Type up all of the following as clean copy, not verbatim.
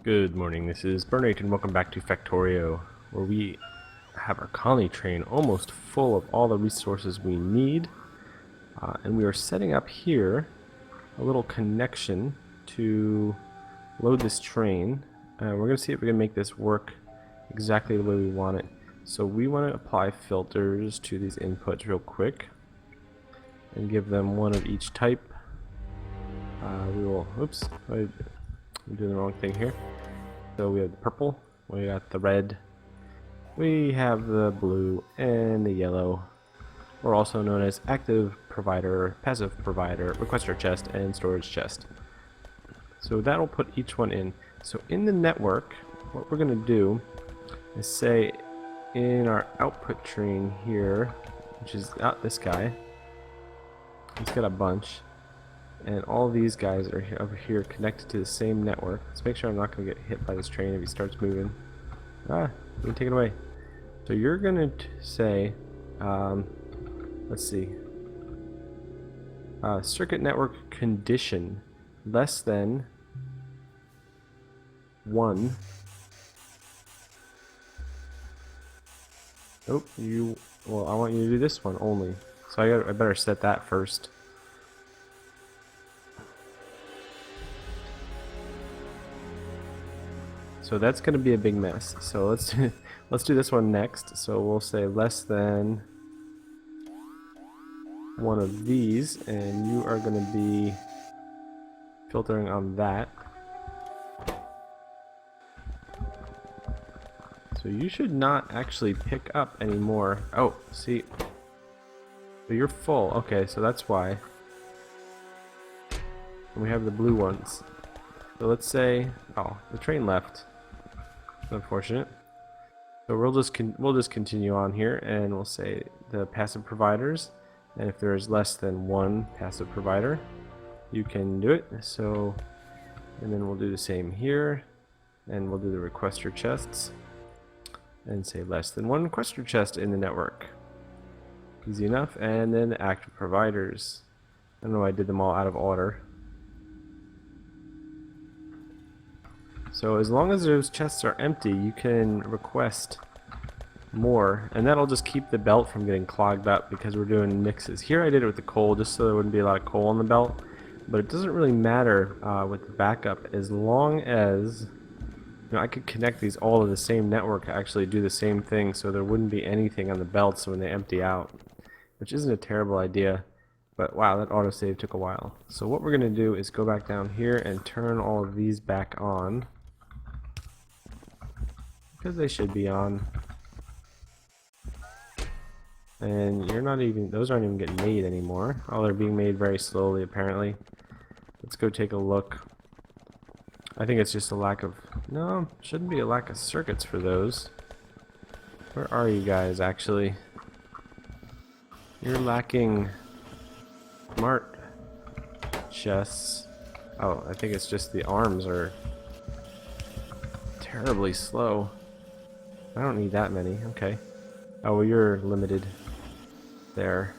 Good morning, this is Burnrate and welcome back to Factorio, where we have our colony train almost full of all the resources we need. And we are setting up here a little connection to load this train. We're going to see if we can make this work exactly the way we want it. So we want to apply filters to these inputs real quick and give them one of each type. Oops, I'm doing the wrong thing here. So we have the purple, we got the red, we have the blue, and the yellow. We're also known as active provider, passive provider, requester chest, and storage chest. So that'll put each one in. So in the network, what we're going to do is say in our output train here, which is this guy, he's got a bunch. And all these guys are over here connected to the same network. Let's make sure I'm not going to get hit by this train if he starts moving. Ah, you can take it away. So you're going to say, let's see, circuit network condition less than 1. Oh, well, I want you to do this one only. So I better set that first. So that's going to be a big mess. So let's do this one next. So we'll say less than one of these, and you are going to be filtering on that. So you should not actually pick up anymore. Oh, see. So you're full. Okay, so that's why. And we have the blue ones. So let's say, oh, the train left. Unfortunate. So we'll just continue on here, and we'll say the passive providers, and if there is less than one passive provider, you can do it. So, and then we'll do the same here, and we'll do the requester chests, and say less than one requester chest in the network. Easy enough. And then the active providers. I don't know why I did them all out of order. So as long as those chests are empty, you can request more, and that'll just keep the belt from getting clogged up because we're doing mixes. Here I did it with the coal just so there wouldn't be a lot of coal on the belt, but it doesn't really matter with the backup as long as I could connect these all to the same network to actually do the same thing, so there wouldn't be anything on the belts when they empty out, which isn't a terrible idea. But wow, that autosave took a while. So what we're going to do is go back down here and turn all of these back on, because they should be on. And those aren't even getting made anymore. Oh, they're being made very slowly apparently. Let's go take a look. I think it's just a lack of, no, shouldn't be a lack of circuits for those. Where are you guys actually? You're lacking smart chests. Oh, I think it's just the arms are terribly slow. I don't need that many. Okay. Oh, well, you're limited there.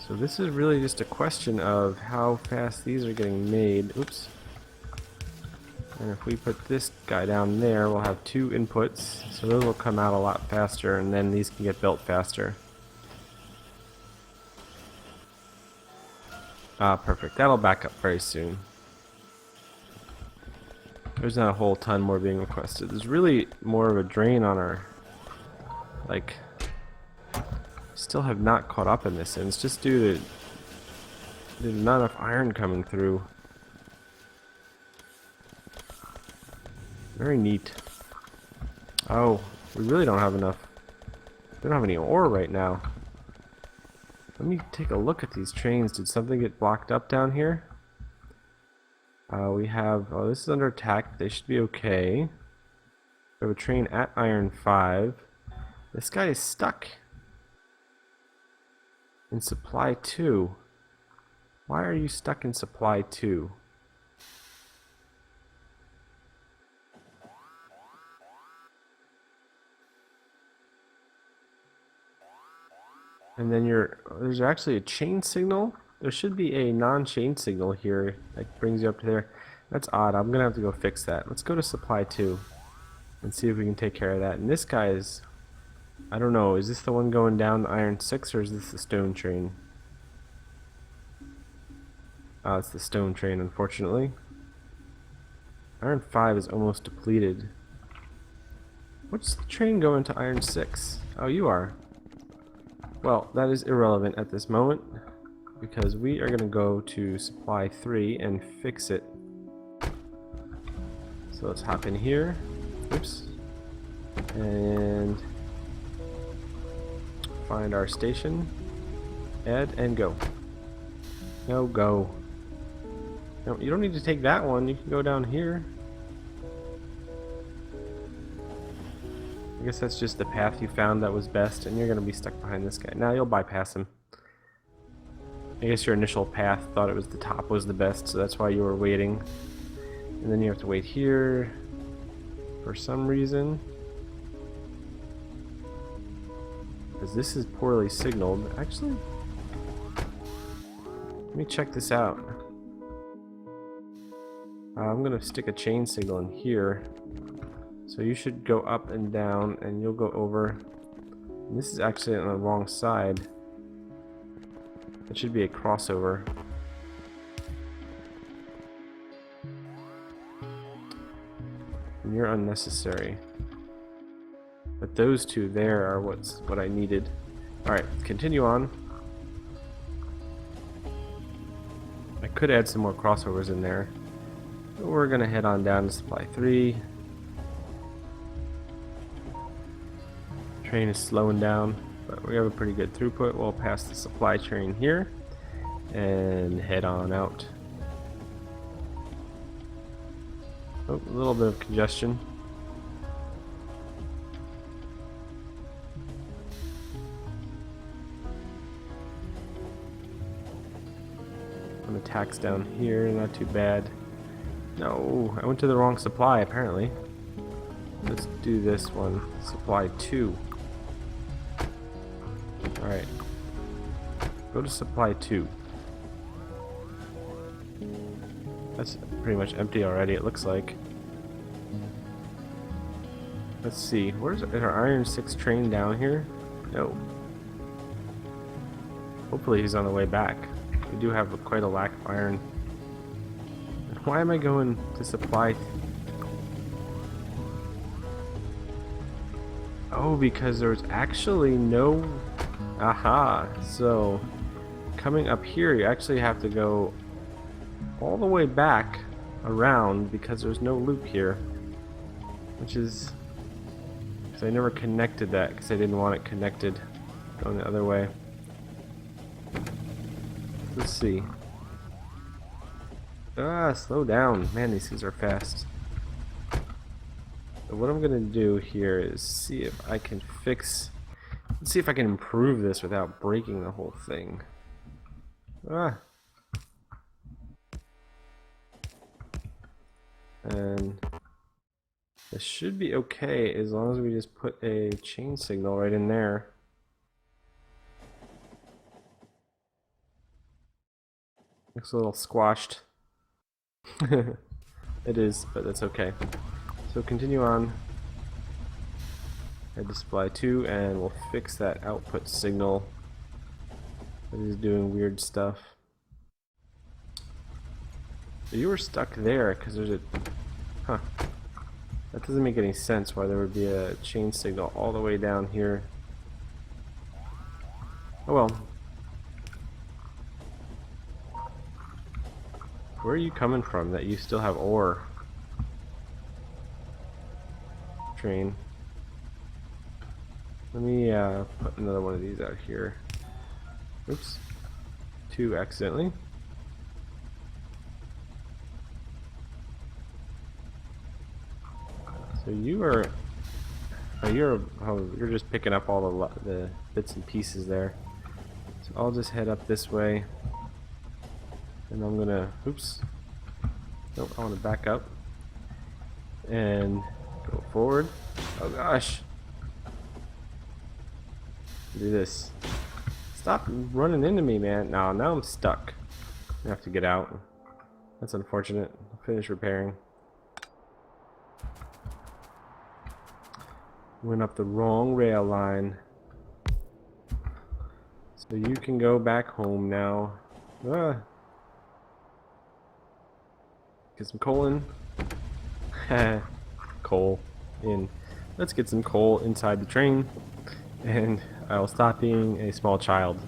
So this is really just a question of how fast these are getting made. Oops. And if we put this guy down there, we'll have 2 inputs. So those will come out a lot faster, and then these can get built faster. Ah, perfect. That'll back up very soon. There's not a whole ton more being requested. There's really more of a drain on our, like, still have not caught up in this, and it's just due to there's not enough iron coming through. Very neat. Oh, we really don't have enough. We don't have any ore right now. Let me take a look at these trains. Did something get blocked up down here? We have, oh, this is under attack. They should be okay. We have a train at Iron 5. This guy is stuck in Supply 2. Why are you stuck in Supply 2? And then there's actually a chain signal there should be a non-chain signal here that brings you up to there. That's odd. I'm gonna have to go fix that. Let's go to supply 2 and see if we can take care of that. And this guy is, I don't know, is this the one going down the iron 6 or is this the stone train? Oh, it's the stone train, unfortunately. Iron 5 is almost depleted. What's the train going to iron 6? Oh, you are. Well, that is irrelevant at this moment, because we are going to go to supply 3 and fix it. So let's hop in here. Oops. And find our station. Add and go. No, go. No, you don't need to take that one. You can go down here. I guess that's just the path you found that was best, and you're going to be stuck behind this guy. Now you'll bypass him. I guess your initial path thought it was the top was the best, so that's why you were waiting. And then you have to wait here for some reason. Because this is poorly signaled. Actually, let me check this out. I'm going to stick a chain signal in here. So you should go up and down, and you'll go over. And this is actually on the wrong side. It should be a crossover. And you're unnecessary. But those two there are what I needed. Alright, continue on. I could add some more crossovers in there. But we're gonna head on down to supply 3. Train is slowing down, but we have a pretty good throughput. We'll pass the supply train here and head on out. Oh, a little bit of congestion. Some attacks down here, not too bad. No, I went to the wrong supply apparently. Let's do this one, supply 2. Alright. Go to supply 2. That's pretty much empty already, it looks like. Let's see, is our iron 6 train down here? No. Hopefully he's on the way back. We do have quite a lack of iron. And why am I going to supply? Oh, because there's actually no... Aha! So, coming up here, you actually have to go all the way back around because there's no loop here. Which is... because I never connected that because I didn't want it connected going the other way. Let's see. Ah, slow down. Man, these things are fast. So what I'm gonna do here is see if I can let's see if I can improve this without breaking the whole thing. Ah. And this should be okay as long as we just put a chain signal right in there. Looks a little squashed. It is, but that's okay. So continue on. Head to supply 2 and we'll fix that output signal that is doing weird stuff. So you were stuck there because there's a... Huh. That doesn't make any sense why there would be a chain signal all the way down here. Oh well. Where are you coming from that you still have ore? Train. Let me put another one of these out here. Oops. 2 accidentally. So you are... Oh, you're just picking up all the bits and pieces there. So I'll just head up this way. And I'm gonna... Oops. Nope, I want to back up. And go forward. Oh gosh. Do this. Stop running into me, man. Now I'm stuck. I have to get out. That's unfortunate. I'll finish repairing. Went up the wrong rail line. So you can go back home now. Ah. Get some coal in. Coal in. Let's get some coal inside the train. And I'll stop being a small child.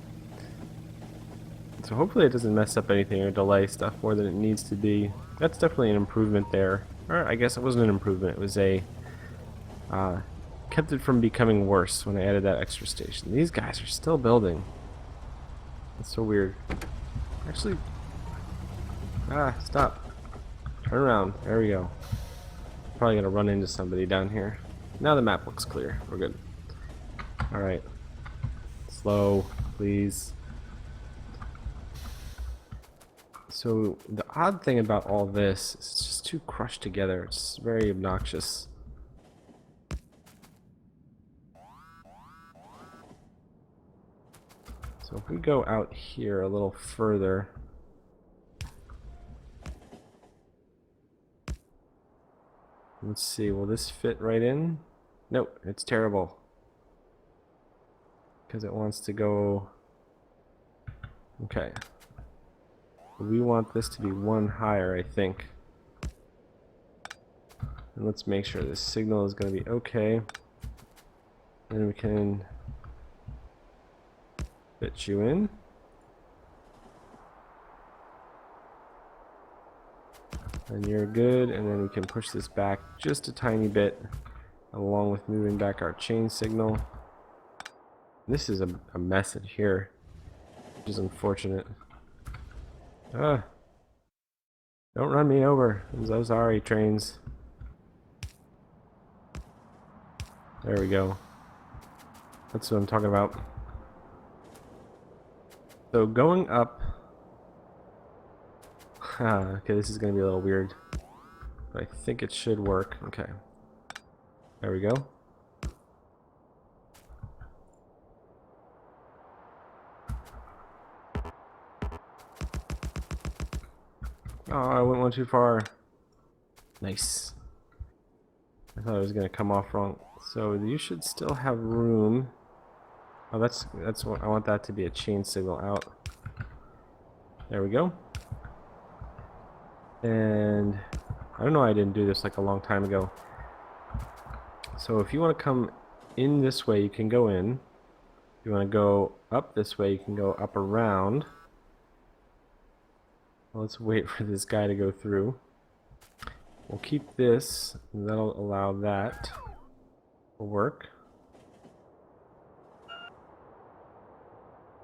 So hopefully it doesn't mess up anything or delay stuff more than it needs to be. That's definitely an improvement there. Or I guess it wasn't an improvement. It was a... kept it from becoming worse when I added that extra station. These guys are still building. That's so weird. Actually... stop. Turn around. There we go. Probably gonna run into somebody down here. Now the map looks clear. We're good. Alright. Slow, please. So, the odd thing about all this is it's just too crushed together. It's very obnoxious. So if we go out here a little further... Let's see, will this fit right in? Nope, it's terrible. Because it wants to go... Okay. We want this to be one higher, I think. And let's make sure this signal is going to be okay. Then we can fit you in. And you're good, and then we can push this back just a tiny bit, along with moving back our chain signal. This is a mess in here, which is unfortunate. Don't run me over. I'm so sorry, trains. There we go. That's what I'm talking about. So going up... okay, this is going to be a little weird. But I think it should work. Okay. There we go. Oh, I went one too far. Nice. I thought it was going to come off wrong. So you should still have room. Oh, that's what I want that to be, a chain signal out. There we go. And I don't know why I didn't do this like a long time ago. So if you want to come in this way, you can go in. If you want to go up this way, you can go up around. Well, let's wait for this guy to go through. We'll keep this, and that'll allow that to work.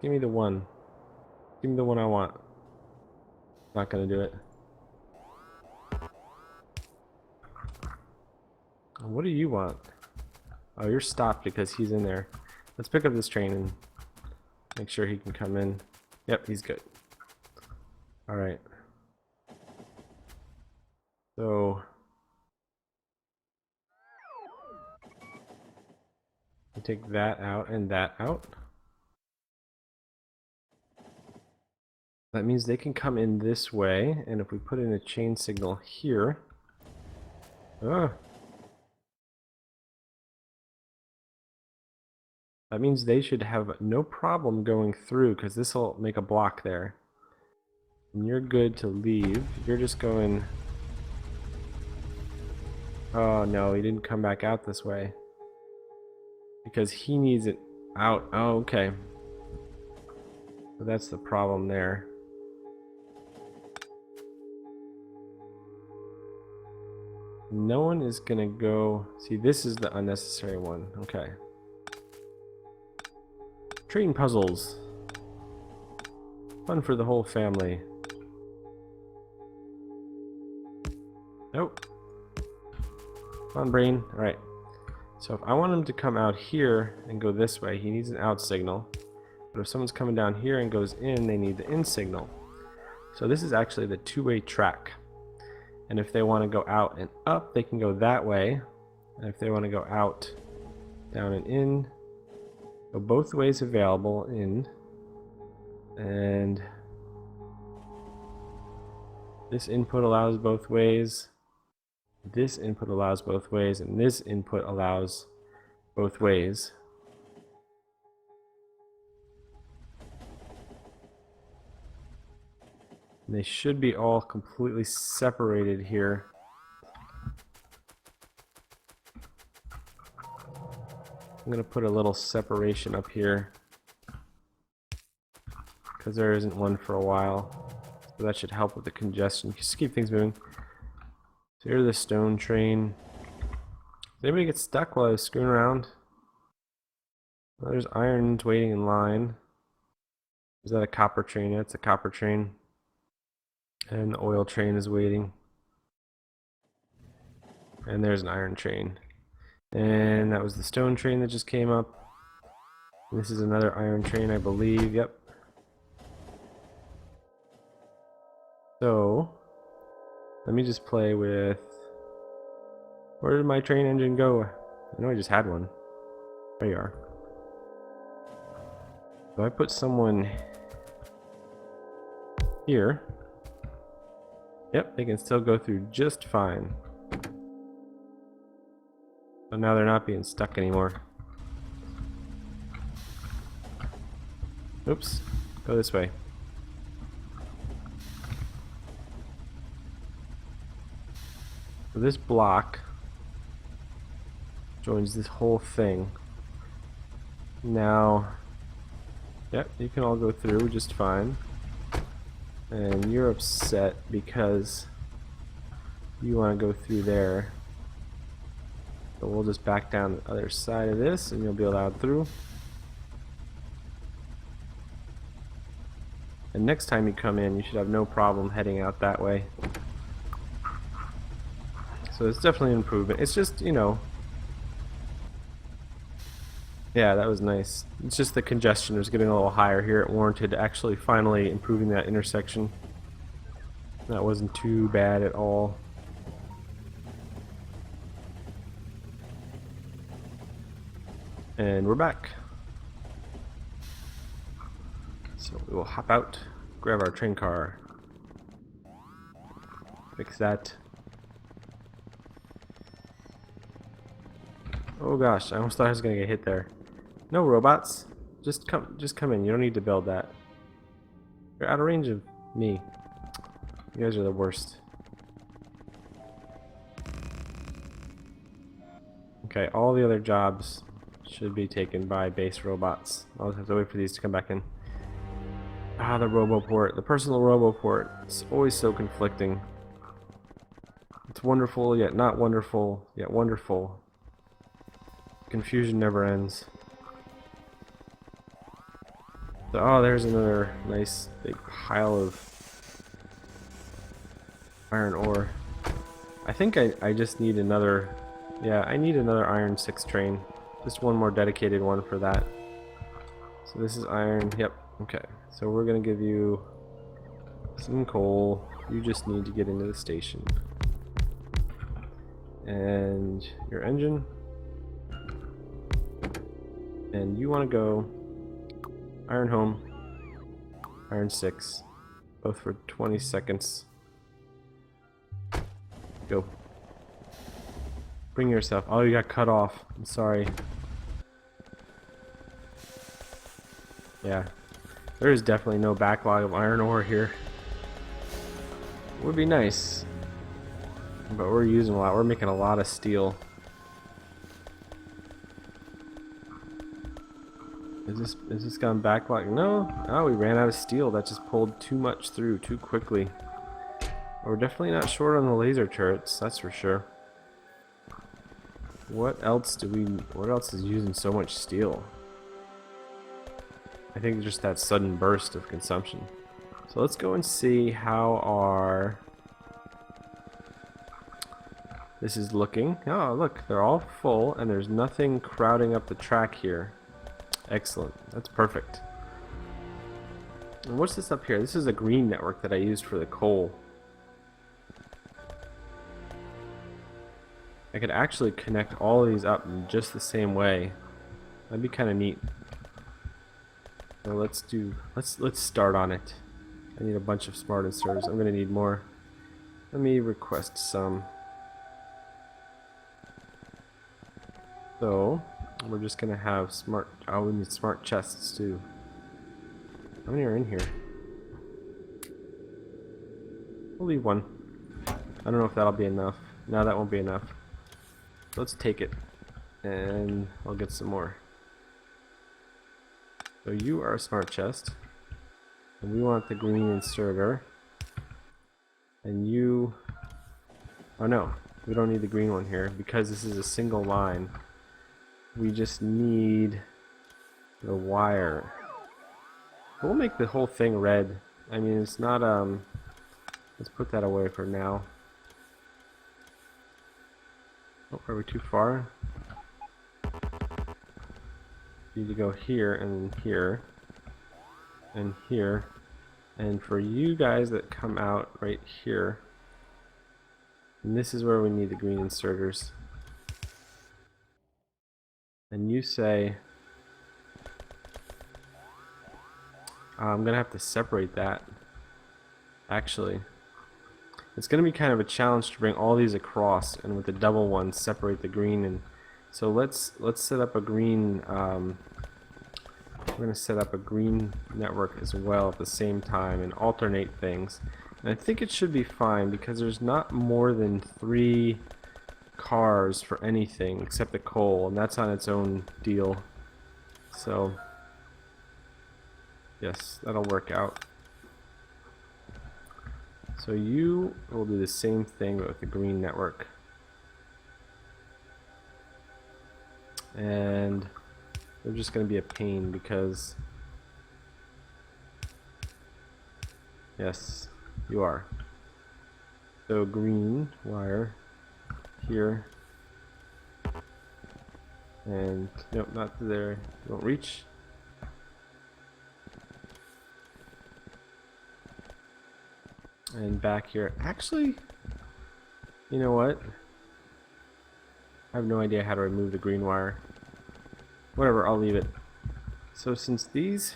Give me the one. Give me the one I want. Not gonna do it. What do you want? Oh, you're stopped because he's in there. Let's pick up this train and make sure he can come in. Yep, he's good. Alright. So... we take that out and that out. That means they can come in this way, and if we put in a chain signal here... that means they should have no problem going through, because this will make a block there. And you're good to leave. You're just going... oh no, he didn't come back out this way. Because he needs it out. Oh, okay. So that's the problem there. No one is gonna go... see, this is the unnecessary one. Okay. Train puzzles. Fun for the whole family. Nope. Come on, brain. Alright. So if I want him to come out here and go this way, he needs an out signal. But if someone's coming down here and goes in, they need the in signal. So this is actually the two-way track. And if they want to go out and up, they can go that way. And if they want to go out, down and in, so both ways available in. And this input allows both ways. This input allows both ways, and this input allows both ways. And they should be all completely separated here. I'm going to put a little separation up here because there isn't one for a while. So that should help with the congestion. Just keep things moving. So here's the stone train. Did anybody get stuck while I was screwing around? Well, there's irons waiting in line. Is that a copper train? That's a copper train. And the oil train is waiting. And there's an iron train. And that was the stone train that just came up. This is another iron train, I believe. Yep. So, let me just play with... Where did my train engine go? I know I just had one. There you are. So I put someone here. Yep, they can still go through just fine. So now they're not being stuck anymore. Oops, go this way. So this block joins this whole thing. Now, yep, you can all go through just fine. And you're upset because you want to go through there. So we'll just back down the other side of this and you'll be allowed through. And next time you come in, you should have no problem heading out that way. So it's definitely an improvement. It's just, you know... Yeah, that was nice. It's just the congestion was getting a little higher here. It warranted actually finally improving that intersection. That wasn't too bad at all. And we're back. So we will hop out, grab our train car, fix that. Oh gosh, I almost thought I was gonna get hit there. No robots, just come in. You don't need to build that. You're out of range of me. You guys are the worst. Okay, all the other jobs should be taken by base robots. I'll have to wait for these to come back in. Ah, the roboport, the personal roboport. It's always so conflicting. It's wonderful, yet not wonderful, yet wonderful. Confusion never ends. So, oh, there's another nice big pile of iron ore. I think I just need another... Yeah, I need another iron 6 train. Just one more dedicated one for that. So this is iron. Yep. Okay. So we're gonna give you some coal. You just need to get into the station. And your engine. And you want to go iron home, iron 6, both for 20 seconds. Go. Bring yourself. Oh, you got cut off. I'm sorry. Yeah. There is definitely no backlog of iron ore here. Would be nice. But we're using a lot. We're making a lot of steel. Is this gone backlog? No. Oh, we ran out of steel. That just pulled too much through too quickly. We're definitely not short on the laser turrets, that's for sure. What else is using so much steel? I think just that sudden burst of consumption. So let's go and see how this is looking. Oh, look, they're all full and there's nothing crowding up the track here. Excellent. That's perfect. And what's this up here? This is a green network that I used for the coal. I could actually connect all of these up in just the same way. That'd be kind of neat. So let's start on it. I need a bunch of smart inserters. I'm gonna need more. Let me request some. So we're just gonna have smart. Oh, we need smart chests too. How many are in here? We'll leave one. I don't know if that'll be enough. No, that won't be enough. Let's take it, and I'll get some more. So you are a smart chest, and we want the green inserter. And you... Oh no, we don't need the green one here because this is a single line. We just need the wire. We'll make the whole thing red. I mean, it's not, let's put that away for now. Oh, are we too far? You need to go here, and here, and here. And for you guys that come out right here, and this is where we need the green inserters. And you say, I'm gonna have to separate that. Actually, it's gonna be kind of a challenge to bring all these across, and with the double one, separate the green. And so let's set up a green. We're gonna set up a green network as well at the same time and alternate things. And I think it should be fine because there's not more than 3 cars for anything except the coal, and that's on its own deal. So yes, that'll work out. So you will do the same thing but with the green network. And they're just going to be a pain because... Yes, you are. So green wire here. And nope, not there. You won't reach. And back here. Actually, you know what? I have no idea how to remove the green wire. Whatever, I'll leave it. So since these...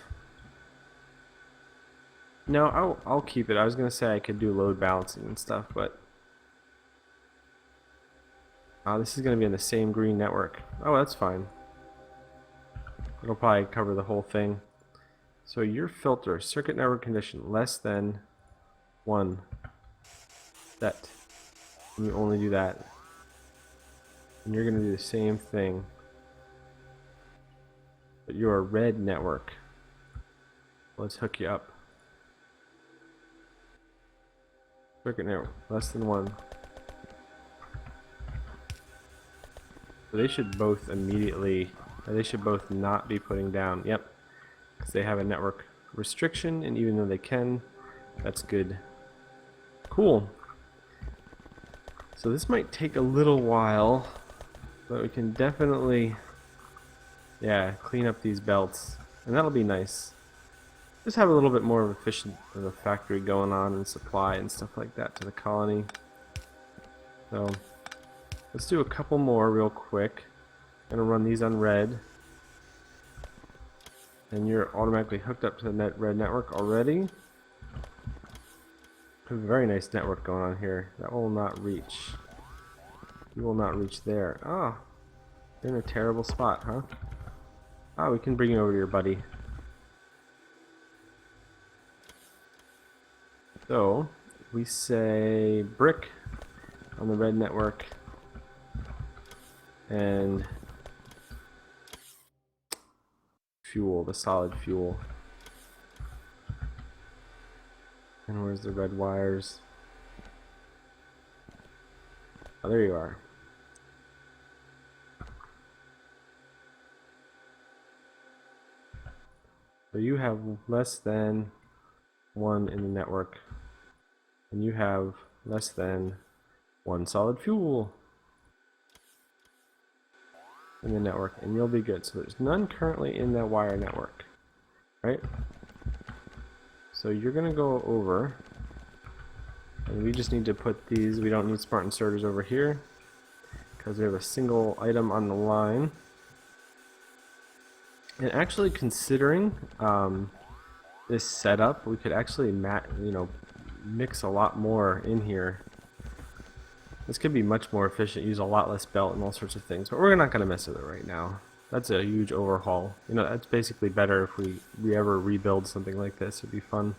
No, I'll keep it. I was going to say I could do load balancing and stuff, but... this is going to be in the same green network. Oh, that's fine. It'll probably cover the whole thing. So your filter, circuit network condition, less than 1. Set. And you only do that. And you're going to do the same thing. But you're a red network. Let's hook you up. Circuit network, less than 1. So they should both immediately, or they should both not be putting down. Yep. Because they have a network restriction, and even though they can, that's good. Cool. So this might take a little while, but we can definitely, yeah, clean up these belts, and that'll be nice. Just have a little bit more of efficient of a factory going on and supply and stuff like that to the colony. So let's do a couple more real quick. I'm gonna run these on red, and you're automatically hooked up to the red network already. We have a very nice network going on here. That will not reach. You will not reach there. Ah, you're in a terrible spot, huh? Ah, we can bring you over to your buddy. So we say brick on the red network and fuel, the solid fuel. And where's the red wires? Oh, there you are. So you have less than 1 in the network, and you have less than 1 solid fuel in the network, and you'll be good. So there's none currently in that wire network, right? So you're gonna go over, and we just need to put these, we don't need smart inserters over here because we have a single item on the line. And actually considering this setup, we could actually mix a lot more in here. This could be much more efficient, use a lot less belt and all sorts of things, but we're not going to mess with it right now. That's a huge overhaul. You know, that's basically better if we ever rebuild something like this. It'd be fun.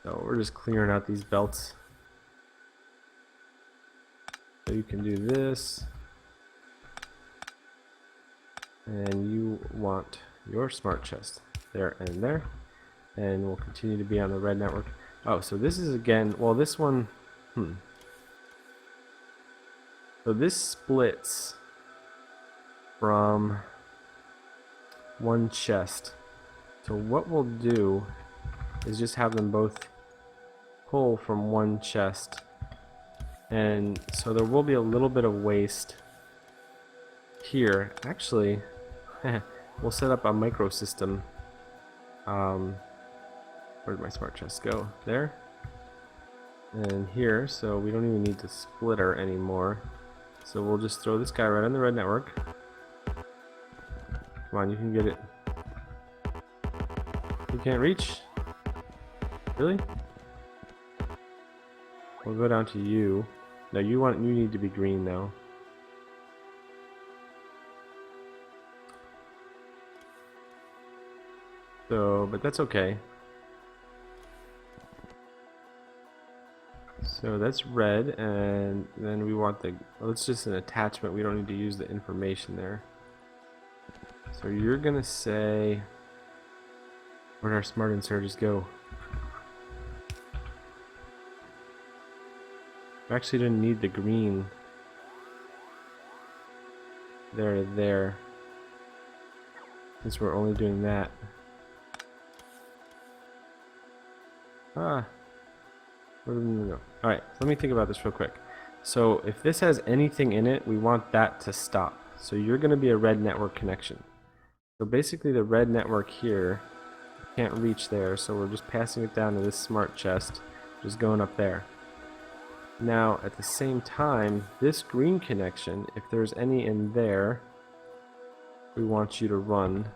So we're just clearing out these belts. So you can do this. And you want your smart chest there and there. And we'll continue to be on the red network. Oh, so this is again, well this one, So this splits from one chest. So what we'll do is just have them both pull from one chest. And so there will be a little bit of waste here. Actually, we'll set up a micro system. Where did my smart chest go? There. And here, so we don't even need the splitter anymore. So we'll just throw this guy right on the red network. Come on, you can get it. You can't reach? Really? We'll go down to you. No, you need to be green now. So, but that's okay. So that's red, and then we want the, well, it's just an attachment, we don't need to use the information there. So you're gonna say, where'd our smart inserters go? We actually didn't need the green there to there, since we're only doing that. Where did we go? Alright, let me think about this real quick. So if this has anything in it, we want that to stop. So you're going to be a red network connection. So basically the red network here can't reach there, so we're just passing it down to this smart chest, just going up there. Now at the same time, this green connection, if there's any in there, we want you to run.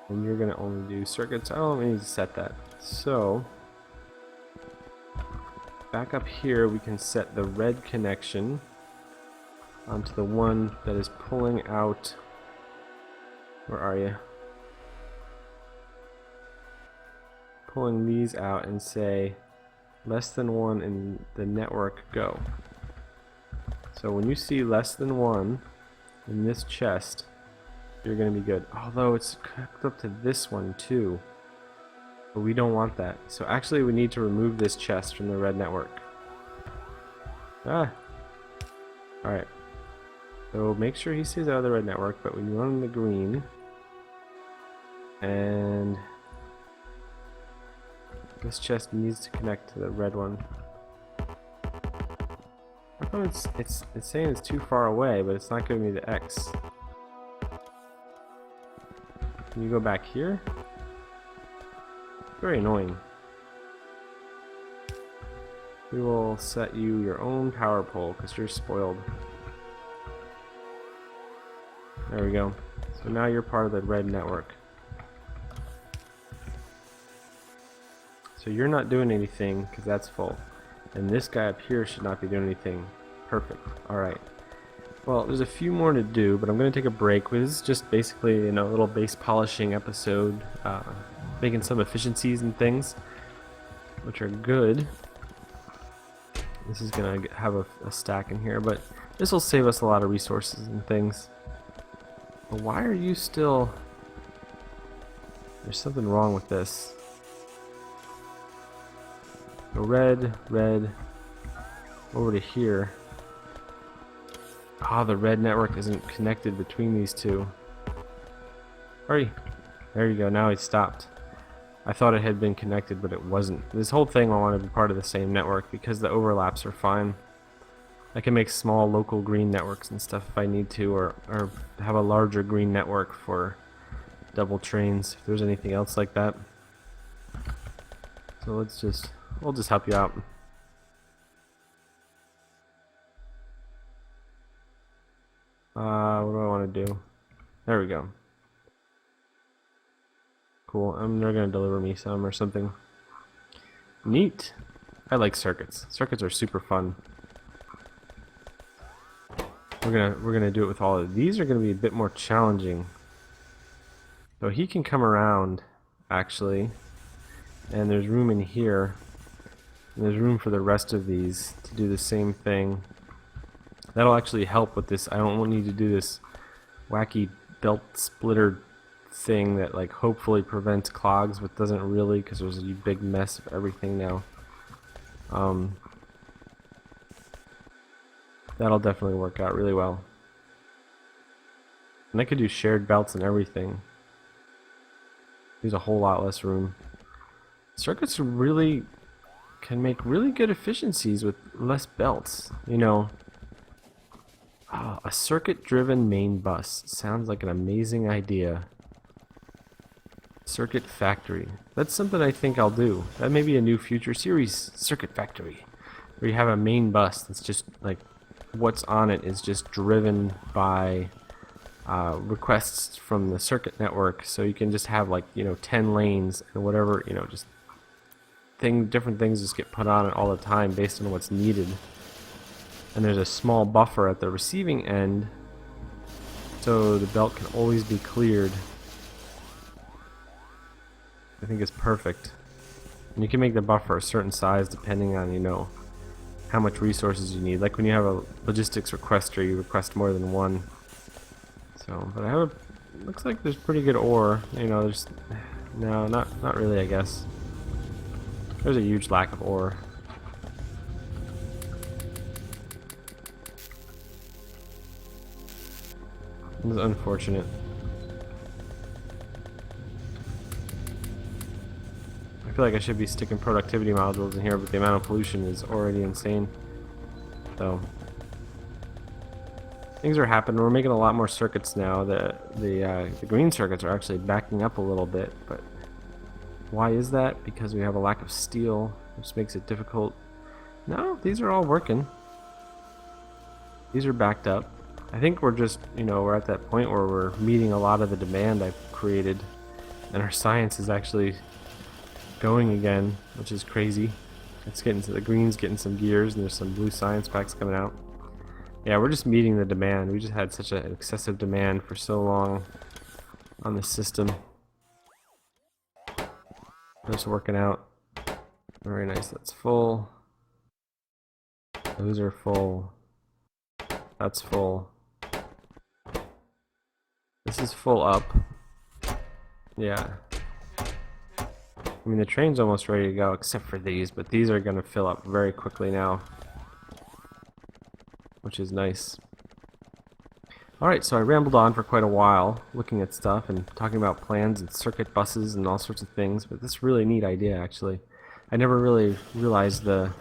And you're going to only do circuits. Oh, we need to set that. So back up here, we can set the red connection onto the one that is pulling out. Where are you? Pulling these out and say less than 1 in the network, go. So when you see less than 1 in this chest, you're going to be good. Although it's hooked up to this one too. But we don't want that. So actually we need to remove this chest from the red network. Alright. So make sure he stays out of the red network, but we run the green. And this chest needs to connect to the red one. How come it's saying it's too far away, but it's not giving me the X? Can you go back here? Very annoying. We will set you your own power pole because you're spoiled. There we go. So now you're part of the red network. So you're not doing anything because that's full. And this guy up here should not be doing anything. Perfect. Alright. Well, there's a few more to do, but I'm going to take a break. This is just basically, a little base polishing episode. Making some efficiencies and things, which are good. This is going to have a stack in here, but this will save us a lot of resources and things. But why are you still... There's something wrong with this. So red, over to here. Ah, the red network isn't connected between these two. Hurry! There you go, now it stopped. I thought it had been connected, but it wasn't. This whole thing I want to be part of the same network because the overlaps are fine. I can make small local green networks and stuff if I need to, or have a larger green network for double trains if there's anything else like that. So we'll just help you out. What do I want to do? There we go. Cool. They're gonna deliver me some or something. Neat. I like circuits. Circuits are super fun. We're gonna do it with all of these. Are gonna be a bit more challenging. So he can come around, actually, and there's room in here. And there's room for the rest of these to do the same thing. That'll actually help with this. I don't need to do this wacky belt splitter thing that like hopefully prevents clogs, but doesn't really, because there's a big mess of everything now. That'll definitely work out really well. And I could do shared belts and everything. There's a whole lot less room. Circuits really can make really good efficiencies with less belts. You know, a circuit-driven main bus sounds like an amazing idea. Circuit Factory. That's something I think I'll do. That may be a new future series, Circuit Factory, where you have a main bus that's just like what's on it is just driven by requests from the circuit network. So you can just have like 10 lanes and whatever just different things just get put on it all the time based on what's needed. And there's a small buffer at the receiving end, so the belt can always be cleared. I think it's perfect. And you can make the buffer a certain size depending on, how much resources you need. Like when you have a logistics requester, you request more than one. So, but I have looks like there's pretty good ore. There's no, not really, I guess. There's a huge lack of ore. It's unfortunate. I feel like I should be sticking productivity modules in here, but the amount of pollution is already insane. So things are happening. We're making a lot more circuits now. The green circuits are actually backing up a little bit, but why is that? Because we have a lack of steel, which makes it difficult. No, these are all working. These are backed up. I think we're just, we're at that point where we're meeting a lot of the demand I've created, and our science is actually going again, which is crazy. It's getting to the green's getting some gears, and there's some blue science packs coming out. Yeah, we're just meeting the demand. We just had such an excessive demand for so long on the system. Just working out. Very nice. That's full. Those are full. That's full. This is full up. Yeah. I mean, the train's almost ready to go, except for these, but these are going to fill up very quickly now, which is nice. Alright, so I rambled on for quite a while, looking at stuff and talking about plans and circuit buses and all sorts of things, but this is a really neat idea, actually. I never really realized the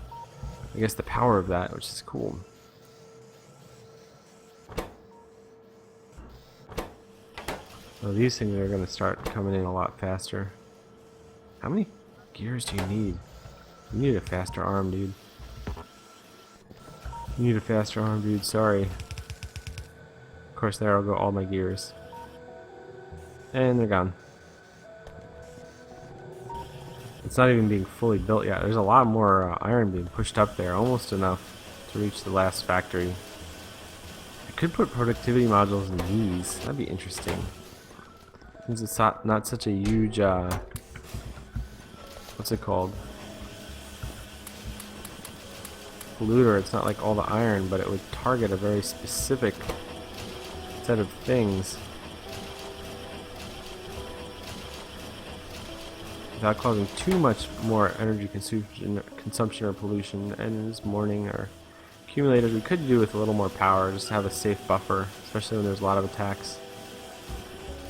power of that, which is cool. So these things are going to start coming in a lot faster. How many gears do you need? You need a faster arm, dude. You need a faster arm, dude. Sorry. Of course, there will go all my gears. And they're gone. It's not even being fully built yet. There's a lot more iron being pushed up there. Almost enough to reach the last factory. I could put productivity modules in these. That'd be interesting. Since it's not such a huge, what's it called? Polluter. It's not like all the iron, but it would target a very specific set of things without causing too much more energy consumption or pollution. Engines, morning, or accumulators. We could do with a little more power, just to have a safe buffer, especially when there's a lot of attacks.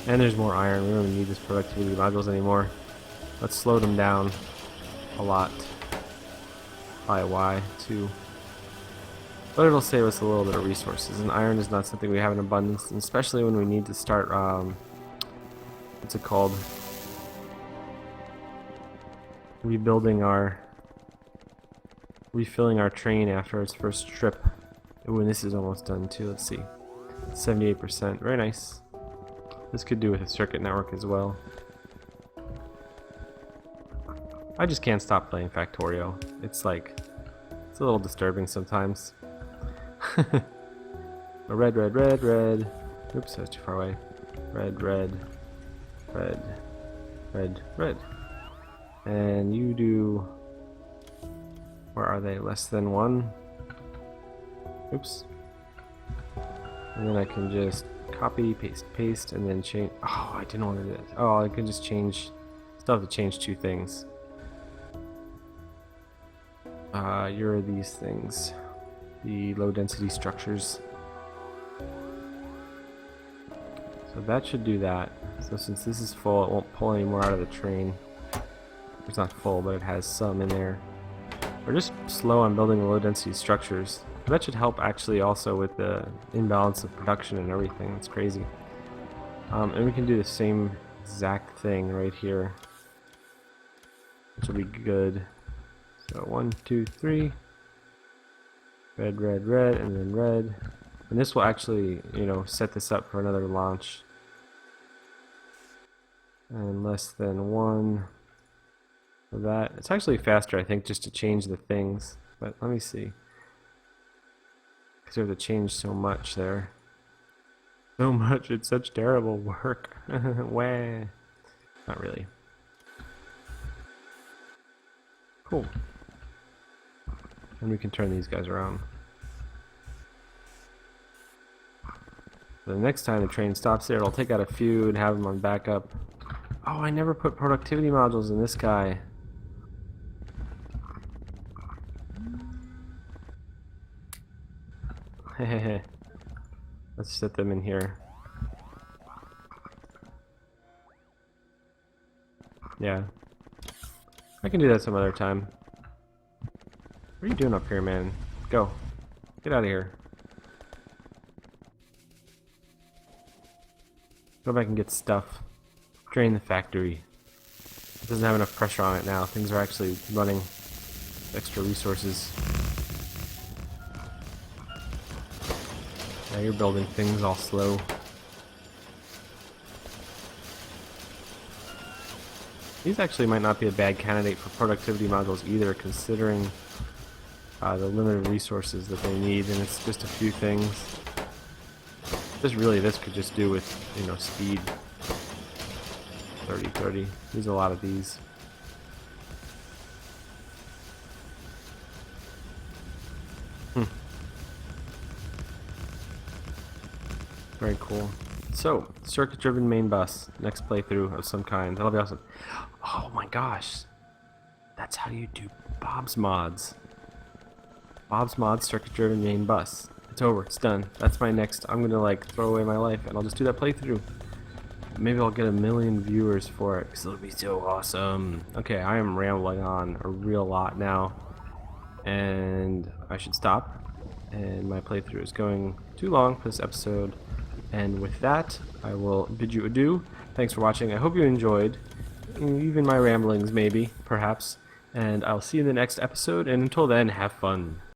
And there's more iron. We don't even need these productivity modules anymore. Let's slow them down a lot by Y too. But it'll save us a little bit of resources. And iron is not something we have in abundance, and especially when we need to start, what's it called? Refilling our train after its first trip. Ooh, and this is almost done too. Let's see. 78%. Very nice. This could do with a circuit network as well. I just can't stop playing Factorio. It's like, it's a little disturbing sometimes. Red, red, red, red. Oops, I was too far away. Red, red, red, red, red. And you do... Where are they? Less than 1? Oops. And then I can just copy, paste, paste, and then change... Oh, I didn't want to do that. Oh, I can just change... Still have to change 2 things. You're these things. The low density structures. So that should do that. So since this is full, it won't pull any more out of the train. It's not full, but it has some in there. We're just slow on building the low density structures. That should help actually also with the imbalance of production and everything. It's crazy. And we can do the same exact thing right here, which will be good. So 1, 2, 3. Red, red, red, and then red. And this will actually, you know, set this up for another launch. And less than 1 for that. It's actually faster, I think, just to change the things. But let me see. Because we have to change so much there. So much, it's such terrible work. Wah. Not really. Cool. And we can turn these guys around. The next time the train stops there, it'll take out a few and have them on backup. Oh, I never put productivity modules in this guy. Hehehe. Let's set them in here. Yeah. I can do that some other time. What are you doing up here, man? Go. Get out of here. Go back and get stuff. Drain the factory. It doesn't have enough pressure on it now. Things are actually running extra resources. Now you're building things all slow. These actually might not be a bad candidate for productivity modules either, considering the limited resources that they need, and it's just a few things. This could just do with, you know, speed. 30, 30. There's a lot of these. Very cool. So, circuit-driven main bus. Next playthrough of some kind. That'll be awesome. Oh my gosh. That's how you do Bob's Mods. Bob's Mods circuit-driven main bus. It's over. It's done. That's my next. I'm gonna like throw away my life and I'll just do that playthrough. Maybe I'll get 1 million viewers for it because it'll be so awesome. Okay, I am rambling on a real lot now, and I should stop. And my playthrough is going too long for this episode. And with that, I will bid you adieu. Thanks for watching. I hope you enjoyed, even my ramblings, maybe, perhaps. And I'll see you in the next episode. And until then, have fun.